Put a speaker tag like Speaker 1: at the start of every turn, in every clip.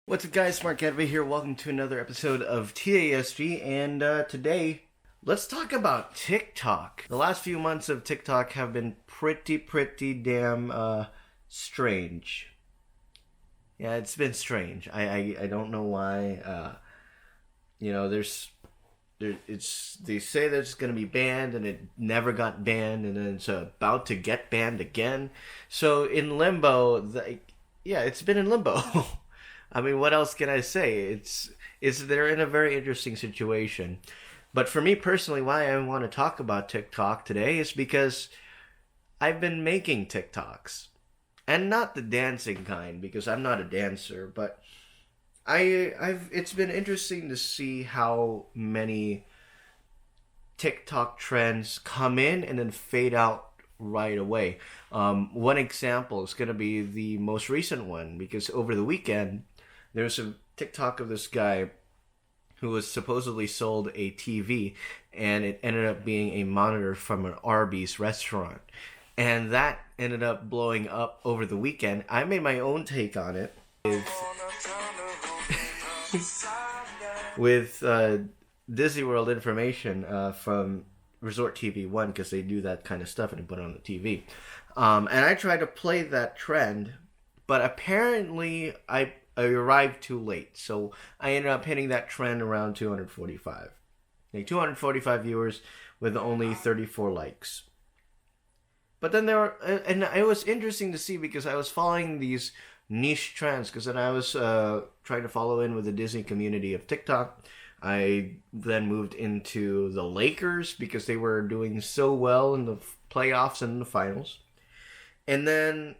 Speaker 1: What's up, guys? Smart Getaway here. Welcome to another episode of TASG, and today, let's talk about TikTok. The last few months of TikTok have been pretty damn strange. Yeah, it's been strange. I don't know why. They say that it's gonna be banned, and it never got banned, and then it's about to get banned again. So in limbo, it's been in limbo. I mean, what else can I say? They're in a very interesting situation. But for me personally, why I want to talk about TikTok today is because I've been making TikToks. And not the dancing kind, because I'm not a dancer, but it's been interesting to see how many TikTok trends come in and then fade out right away. One example is going to be the most recent one, because over the weekend there's a TikTok of this guy who was supposedly sold a TV, and it ended up being a monitor from an Arby's restaurant. And that ended up blowing up over the weekend. I made my own take on it with Disney World information from Resort TV 1, because they do that kind of stuff and put it on the TV. And I tried to play that trend, but apparently I arrived too late. So I ended up hitting that trend around 245. 245 viewers with only 34 likes. But then and it was interesting to see, because I was following these niche trends, because then I was trying to follow in with the Disney community of TikTok. I then moved into the Lakers, because they were doing so well in the playoffs and the finals. And then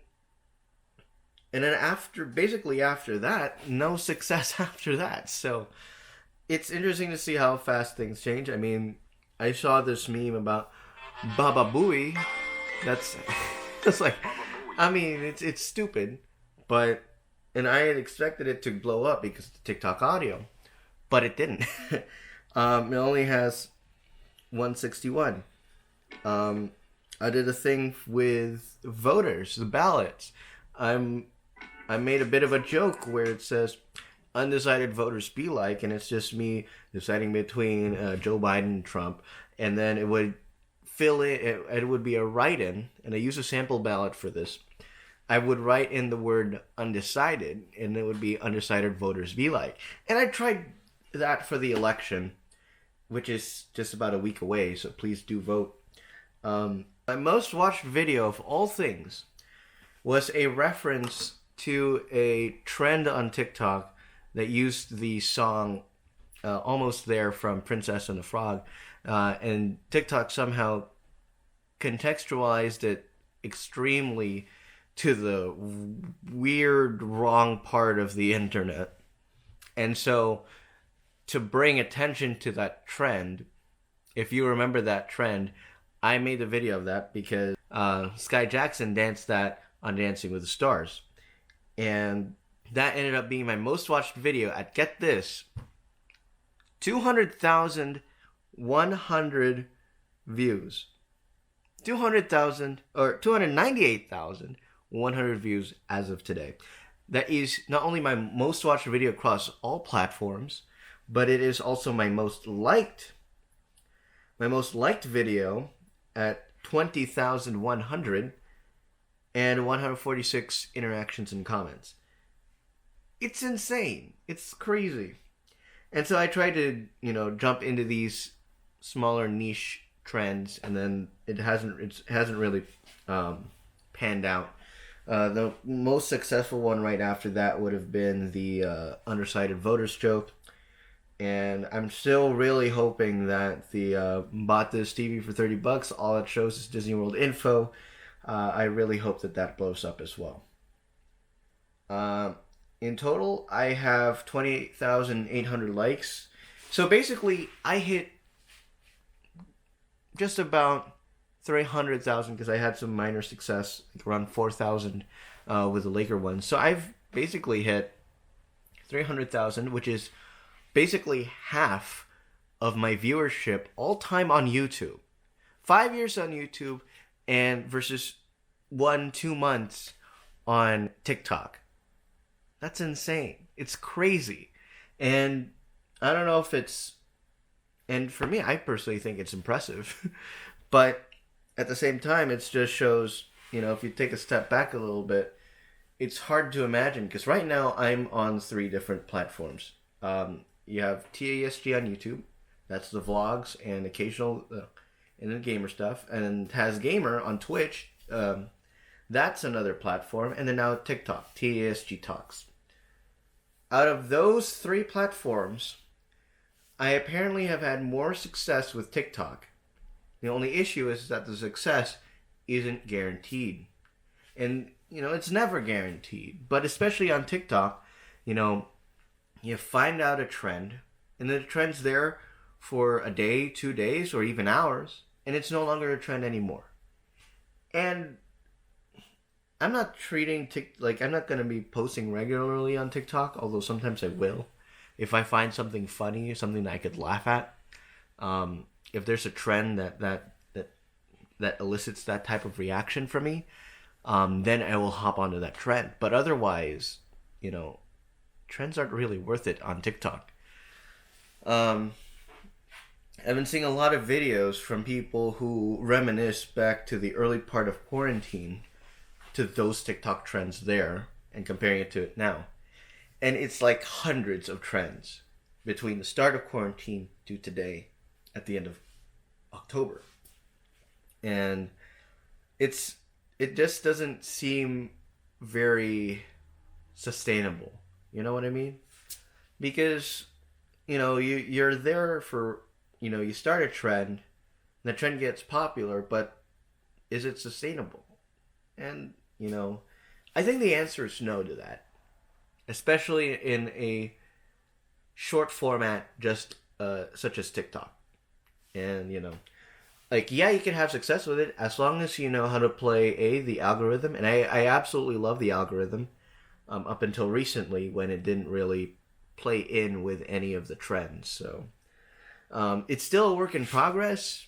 Speaker 1: after that, no success after that. So it's interesting to see how fast things change. I mean, I saw this meme about Baba Booey. That's like, I mean, it's stupid, and I had expected it to blow up because of the TikTok audio, but it didn't. It only has 161. I did a thing with voters, the ballots. I made a bit of a joke where it says undecided voters be like, and it's just me deciding between Joe Biden and Trump, and then it would fill in, it would be a write-in, and I use a sample ballot for this. I would write in the word undecided, and it would be undecided voters be like. And I tried that for the election, which is just about a week away, so please do vote. My most watched video of all things was a reference to a trend on TikTok that used the song Almost There from Princess and the Frog, and TikTok somehow contextualized it extremely to the weird, wrong part of the internet. And so, to bring attention to that trend, if you remember that trend, I made a video of that because Sky Jackson danced that on Dancing with the Stars. And that ended up being my most watched video at, get this, 200,100 views. 298,100 views as of today. That is not only my most watched video across all platforms, but it is also my most liked video at 20,100 and 146 interactions and comments. It's insane. It's crazy. And so I tried to, jump into these smaller niche trends, and then it hasn't really panned out. The most successful one right after that would have been the undecided voters joke. And I'm still really hoping that the bought this TV for $30, all it shows is Disney World info. I really hope that blows up as well. In total, I have 28,800 likes. So basically, I hit just about 300,000, because I had some minor success, like around 4,000 with the Laker one. So I've basically hit 300,000, which is basically half of my viewership all time on YouTube. 5 years on YouTube and versus 1-2 months on TikTok. That's insane. It's crazy. And I don't know if it's, and for me, I personally think it's impressive. But at the same time, it just shows, if you take a step back a little bit, it's hard to imagine because right now I'm on 3 different platforms. You have TASG on YouTube, that's the vlogs and occasional and the gamer stuff, and then TASG Gamer on Twitch, that's another platform, and then now TikTok, TASG Talks. Out of those 3 platforms, I apparently have had more success with TikTok. The only issue is that the success isn't guaranteed. And, it's never guaranteed. But especially on TikTok, you find out a trend, and the trend's there for a day, 2 days, or even hours, and it's no longer a trend anymore. And I'm not treating I'm not going to be posting regularly on TikTok, although sometimes I will. If I find something funny, something that I could laugh at, if there's a trend that elicits that type of reaction from me, then I will hop onto that trend. But otherwise, trends aren't really worth it on TikTok. I've been seeing a lot of videos from people who reminisce back to the early part of quarantine to those TikTok trends there and comparing it to it now. And it's like hundreds of trends between the start of quarantine to today at the end of October. And it just doesn't seem very sustainable. You know what I mean? Because, you're there for, you start a trend, the trend gets popular, but is it sustainable? And, I think the answer is no to that. Especially in a short format just such as TikTok. And, you can have success with it as long as you know how to play, the algorithm. And I absolutely love the algorithm up until recently when it didn't really play in with any of the trends. So it's still a work in progress.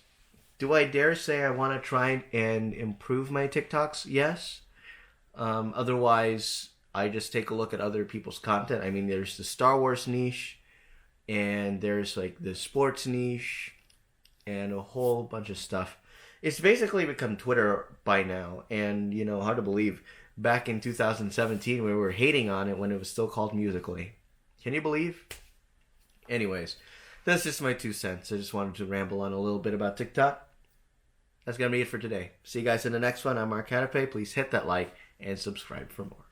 Speaker 1: Do I dare say I want to try and improve my TikToks? Yes. Otherwise, I just take a look at other people's content. I mean, there's the Star Wars niche, and there's the sports niche, and a whole bunch of stuff. It's basically become Twitter by now, and hard to believe. Back in 2017, we were hating on it when it was still called Musical.ly. Can you believe? Anyways, that's just my 2 cents. I just wanted to ramble on a little bit about TikTok. That's gonna be it for today. See you guys in the next one. I'm Mark Catape. Please hit that like and subscribe for more.